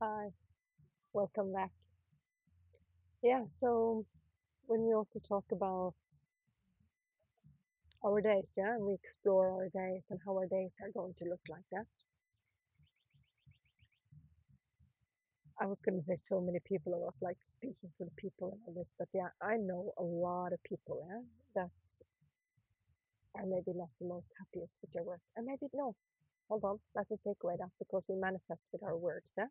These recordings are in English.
Hi, welcome back. Yeah, so when we also talk about our days, yeah, and we explore our days and how our days are going to look like that. I was going to say so many people, I was like speaking for the people and all this, but yeah, I know a lot of people, yeah, that are maybe not the most happiest with their work. And maybe, no, hold on, let me take away that because we manifest with our words, yeah?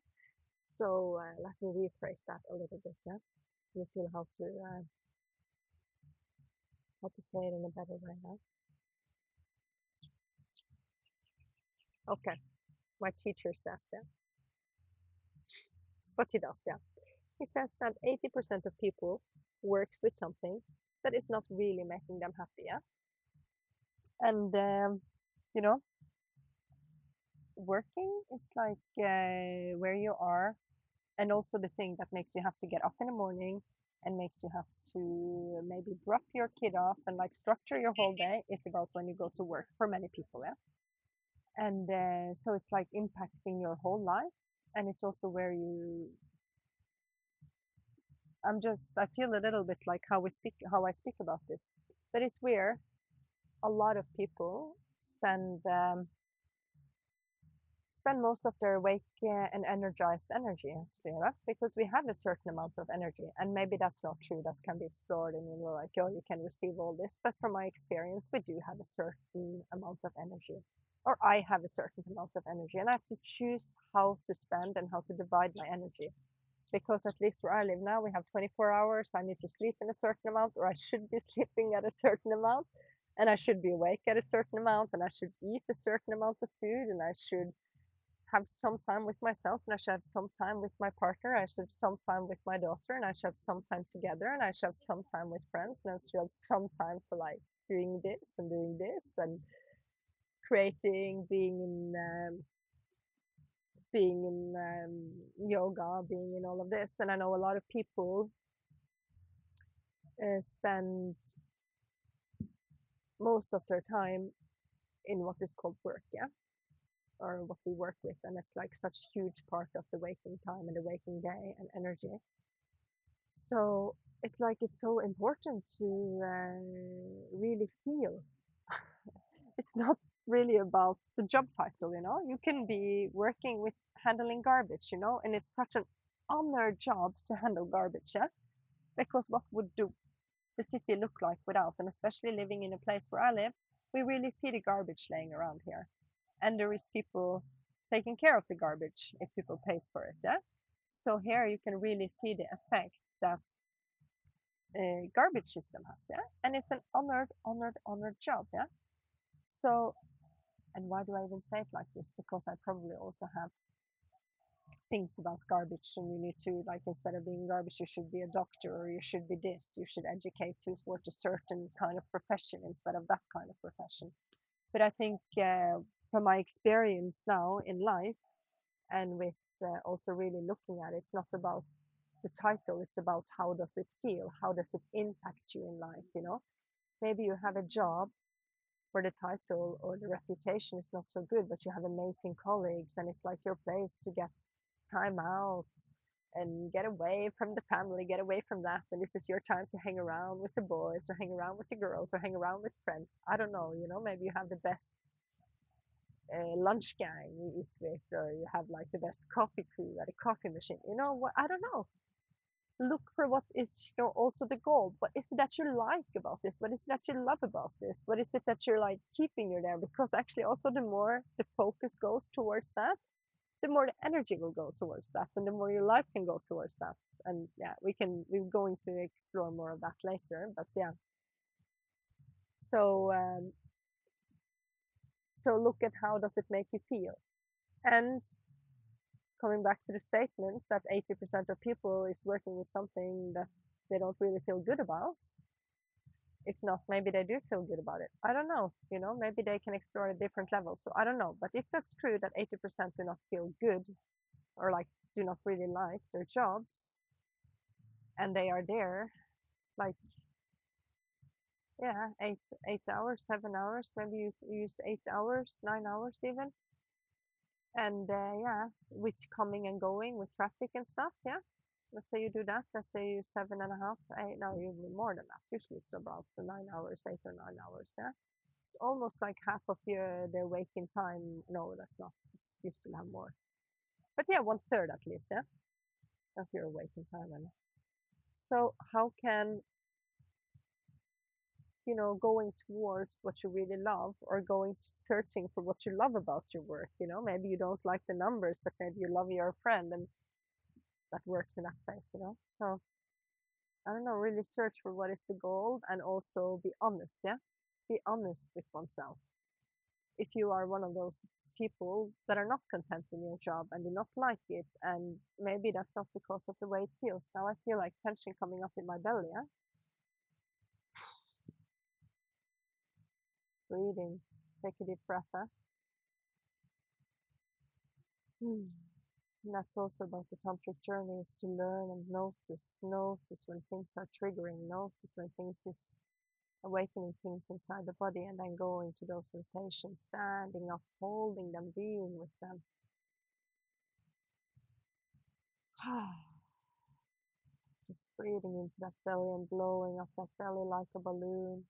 So let me rephrase that a little bit, yeah? You feel how to say it in a better way now. Okay, my teacher says that. But he does, yeah. He says that 80% of people works with something that is not really making them happy, yeah? And, you know, working is like where you are, and also the thing that makes you have to get up in the morning and makes you have to maybe drop your kid off and like structure your whole day is about when you go to work for many people, yeah? And so it's like impacting your whole life. And it's also where I feel a little bit like how I speak about this. That is where a lot of people spend most of their awake and energized energy actually, right? Because we have a certain amount of energy, and maybe that's not true. That can be explored, and like, oh, you can receive all this. But from my experience, we do have a certain amount of energy, or I have a certain amount of energy, and I have to choose how to spend and how to divide my energy because at least where I live now, we have 24 hours. I need to sleep in a certain amount, or I should be sleeping at a certain amount, and I should be awake at a certain amount, and I should eat a certain amount of food, and I should have some time with myself, and I should have some time with my partner. I should have some time with my daughter, and I should have some time together, and I should have some time with friends, and I should have some time for like doing this, and creating, being in yoga, being in all of this. And I know a lot of people spend most of their time in what is called work, yeah, or what we work with, and it's like such a huge part of the waking time and the waking day and energy. So it's like it's so important to really feel. It's not really about the job title, you know. You can be working with handling garbage, you know, and it's such an honor job to handle garbage, yeah. Because what would do the city look like without? And especially living in a place where I live, we really see the garbage laying around here, and there is people taking care of the garbage if people pays for it. Yeah. So here you can really see the effect that garbage system has. Yeah, and it's an honored job. Yeah. So, and why do I even say it like this? Because I probably also have things about garbage, and you need to, like, instead of being garbage, you should be a doctor, or you should be this, you should educate towards a certain kind of profession instead of that kind of profession. But I think from my experience now in life, and with also really looking at it, it's not about the title, it's about how does it feel, how does it impact you in life, you know. Maybe you have a job where the title or the reputation is not so good, but you have amazing colleagues, and it's like your place to get time out and get away from the family, get away from that. And this is your time to hang around with the boys, or hang around with the girls, or hang around with friends. I don't know, you know, maybe you have the best lunch gang you eat with, or you have like the best coffee crew at a coffee machine. You know what? I don't know. Look for what is your also the goal. What is it that you like about this? What is it that you love about this? What is it that you're like keeping you there? Because actually, also the more the focus goes towards that, the more the energy will go towards that, and the more your life can go towards that. And yeah, we're going to explore more of that later. But yeah, so so look at how does it make you feel. And coming back to the statement that 80% of people is working with something that they don't really feel good about. If not, maybe they do feel good about it. I don't know. You know, maybe they can explore at different levels. So I don't know. But if that's true that 80% do not feel good, or like do not really like their jobs, and they are there, like, yeah, 8 hours, 7 hours, maybe you use 8 hours, 9 hours even. And yeah, with coming and going with traffic and stuff, yeah. Let's say you do that. Let's say you 7.5, 8, no, usually more than that. Usually it's about 9 hours, 8 or 9 hours, yeah. It's almost like half of the waking time. No, that's not. You still have more. But yeah, one third at least, yeah, of your waking time. And so how can, going towards what you really love or going searching for what you love about your work, maybe you don't like the numbers, but maybe you love your friend and that works in that place. So I don't know, really search for what is the goal and also be honest, yeah? Be honest with oneself. If you are one of those people that are not content in your job and do not like it, and maybe that's not because of the way it feels. Now I feel like tension coming up in my belly, yeah? Breathing. Take a deep breath, huh? Hmm. And that's also about the tantric journey is to learn and notice when things are triggering, notice when things is awakening things inside the body and then go into those sensations, standing up, holding them, being with them. Just breathing into that belly and blowing up that belly like a balloon.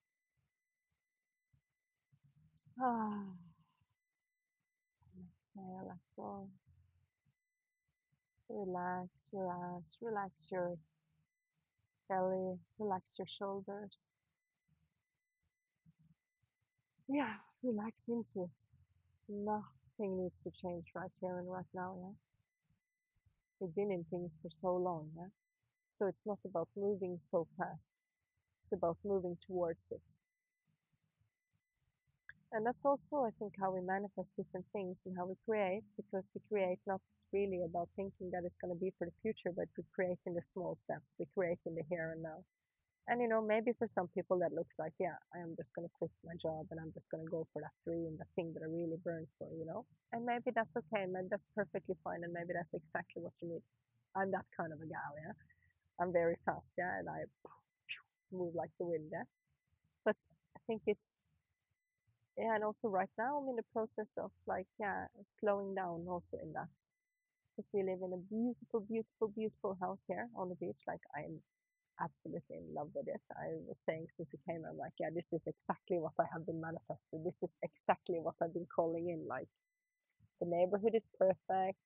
Exhale, let go. Relax your ass, relax your belly, relax your shoulders. Yeah, relax into it. Nothing needs to change right here and right now, yeah? We've been in things for so long, yeah? So it's not about moving so fast. It's about moving towards it. And that's also, I think, how we manifest different things and how we create, because we create not really about thinking that it's going to be for the future, but we create in the small steps. We create in the here and now. And, maybe for some people that looks like, yeah, I am just going to quit my job and I'm just going to go for that dream, that thing that I really burn for. And maybe that's okay. And maybe that's perfectly fine. And maybe that's exactly what you need. I'm that kind of a gal, yeah. I'm very fast, yeah. And I move like the wind, yeah. But I think it's, yeah, and also right now I'm in the process of like, yeah, slowing down also in that. Because we live in a beautiful, beautiful, beautiful house here on the beach. Like I'm absolutely in love with it. I was saying since it came, I'm like, yeah, this is exactly what I have been manifested. This is exactly what I've been calling in. Like the neighborhood is perfect.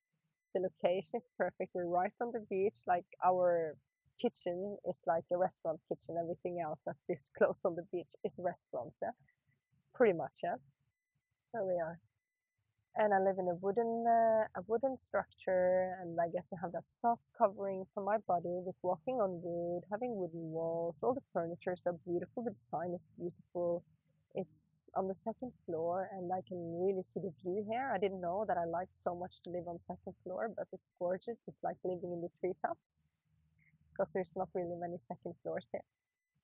The location is perfect. We're right on the beach. Like our kitchen is like a restaurant kitchen. Everything else that's this close on the beach is restaurants. Yeah, pretty much. Yeah, there we are. And I live in a wooden structure, and I get to have that soft covering for my body with walking on wood, having wooden walls. All the furniture is so beautiful. The design is beautiful. It's on the second floor, and I can really see the view here. I didn't know that I liked so much to live on second floor, but it's gorgeous. It's like living in the treetops because there's not really many second floors here.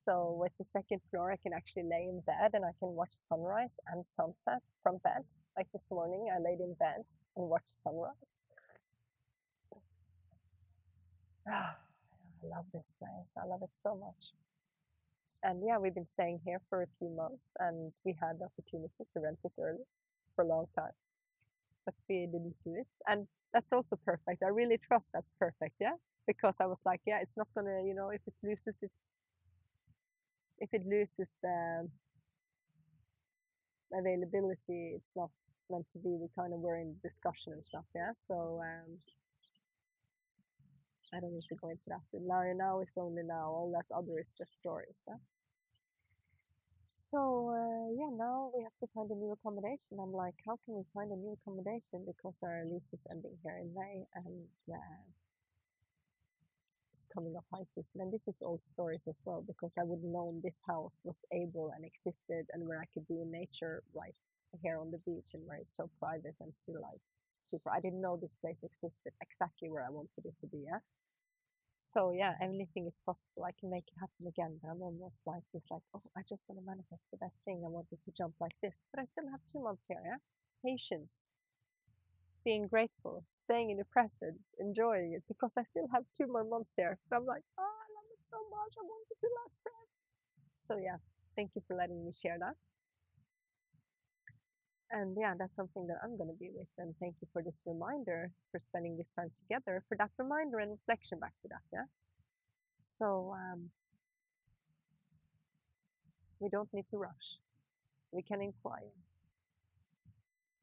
So with the second floor, I can actually lay in bed and I can watch sunrise and sunset from bed. Like this morning, I laid in bed and watched sunrise. Ah, I love this place. I love it so much. And yeah, we've been staying here for a few months and we had the opportunity to rent it early for a long time, but we didn't do it. And that's also perfect. I really trust that's perfect. Yeah. Because I was like, yeah, it's not gonna, if it loses the availability, it's not meant to be. We kind of were in discussion and stuff, yeah. So I don't need to go into that. Now is only now. All that other is just stories. Yeah? So yeah, now we have to find a new accommodation. I'm like, how can we find a new accommodation because our lease is ending here in May and it's coming up high season. And this is old stories as well because I would have known this house was able and existed and where I could be in nature right here on the beach and where it's so private and still like super. I didn't know this place existed exactly where I wanted it to be. Yeah. So yeah, anything is possible. I can make it happen again. But I'm almost like this, like, oh, I just want to manifest the best thing. I wanted to jump like this, but I still have 2 months here. Yeah, patience, being grateful, staying in the present, enjoying it because I still have 2 more months here. So I'm like, oh, I love it so much. I want it to last forever. So yeah, thank you for letting me share that. And yeah, that's something that I'm going to be with. And thank you for this reminder, for spending this time together, for that reminder and reflection back to that. Yeah. So we don't need to rush. We can inquire.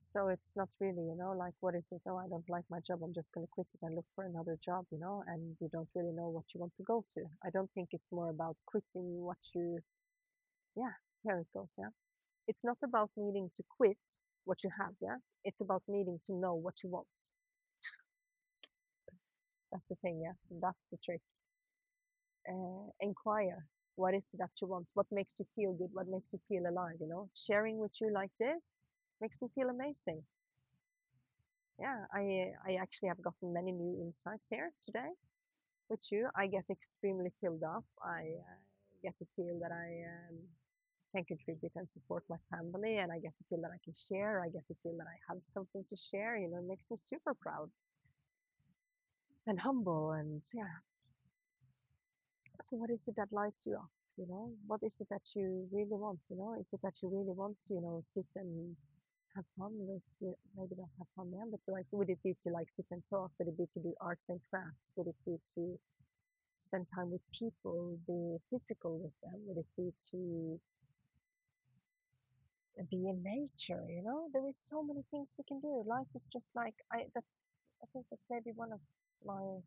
So it's not really, like what is it? Oh, I don't like my job. I'm just going to quit it and look for another job, and you don't really know what you want to go to. I don't think it's more about quitting what you, yeah, here it goes. Yeah. It's not about needing to quit what you have. Yeah. It's about needing to know what you want. That's the thing. Yeah. That's the trick. Inquire. What is it that you want? What makes you feel good? What makes you feel alive? Sharing with you like this makes me feel amazing. Yeah, I actually have gotten many new insights here today with you. I get extremely filled up. I get to feel that I can contribute and support my family, and I get to feel that I can share. I get to feel that I have something to share. It makes me super proud and humble. And yeah, so what is it that lights you up? What is it that you really want? Is it that you really want to, sit and have fun with, maybe not have fun, yeah, but like, would it be to like sit and talk? Would it be to do arts and crafts? Would it be to spend time with people, be physical with them? Would it be to be in nature? There is so many things we can do. Life is just like, I think that's maybe one of my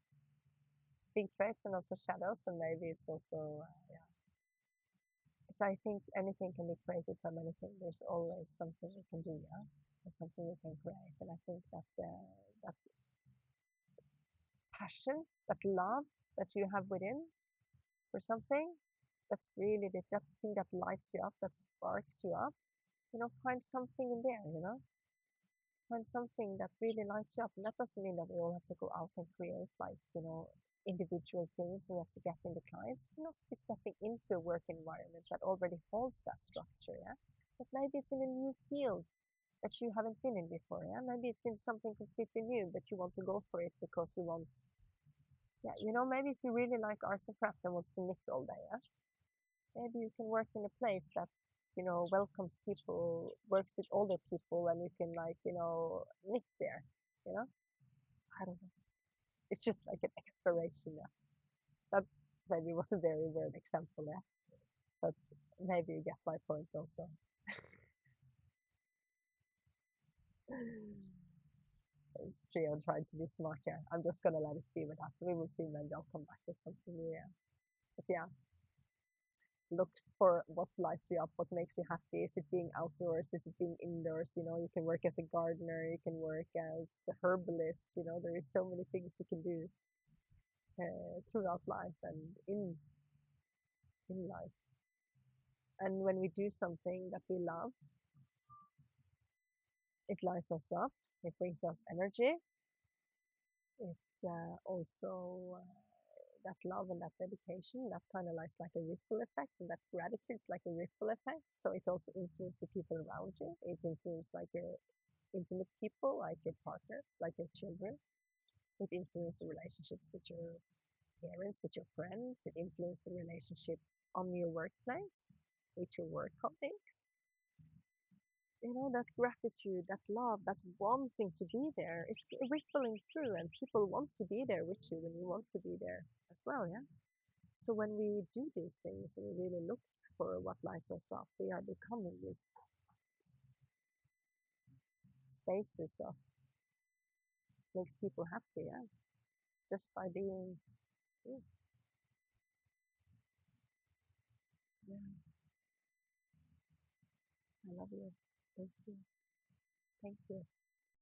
big traits and also shadows, and maybe it's also, yeah. So I think anything can be created from anything. There's always something we can do, yeah, and something we can create. And I think that that passion, that love that you have within for something, that's really that thing that lights you up, that sparks you up. Find something in there. Find something that really lights you up. And that doesn't mean that we all have to go out and create like, individual things we have to get in the clients. You can also be stepping into a work environment that already holds that structure, yeah. But maybe it's in a new field that you haven't been in before, yeah. Maybe it's in something completely new, but you want to go for it because you want, yeah, maybe if you really like arts and craft and wants to knit all day, yeah, maybe you can work in a place that, welcomes people, works with older people, and you can like, knit there, you know? I don't know. It's just like an exploration, yeah. That maybe was a very weird example, yeah. But maybe you get my point also. It's Trio trying to be smart, yeah. I'm just gonna let it be with that. We will see, maybe I'll come back with something new, yeah. But yeah, look for what lights you up, what makes you happy. Is it being outdoors? Is it being indoors? You can work as a gardener, you can work as the herbalist. There is so many things you can do throughout life and in life. And when we do something that we love, it lights us up. It brings us energy. It also that love and that dedication, that kind of like a ripple effect, and that gratitude is like a ripple effect. So it also influences the people around you. It influences like your intimate people, like your partner, like your children. It influences the relationships with your parents, with your friends. It influences the relationship on your workplace, with your work colleagues. That gratitude, that love, that wanting to be there is rippling through, and people want to be there with you when you want to be there as well, yeah? So when we do these things and we really look for what lights us up, we are becoming these spaces of makes people happy, yeah? Just by being, yeah, yeah, I love you. Thank you. Thank you.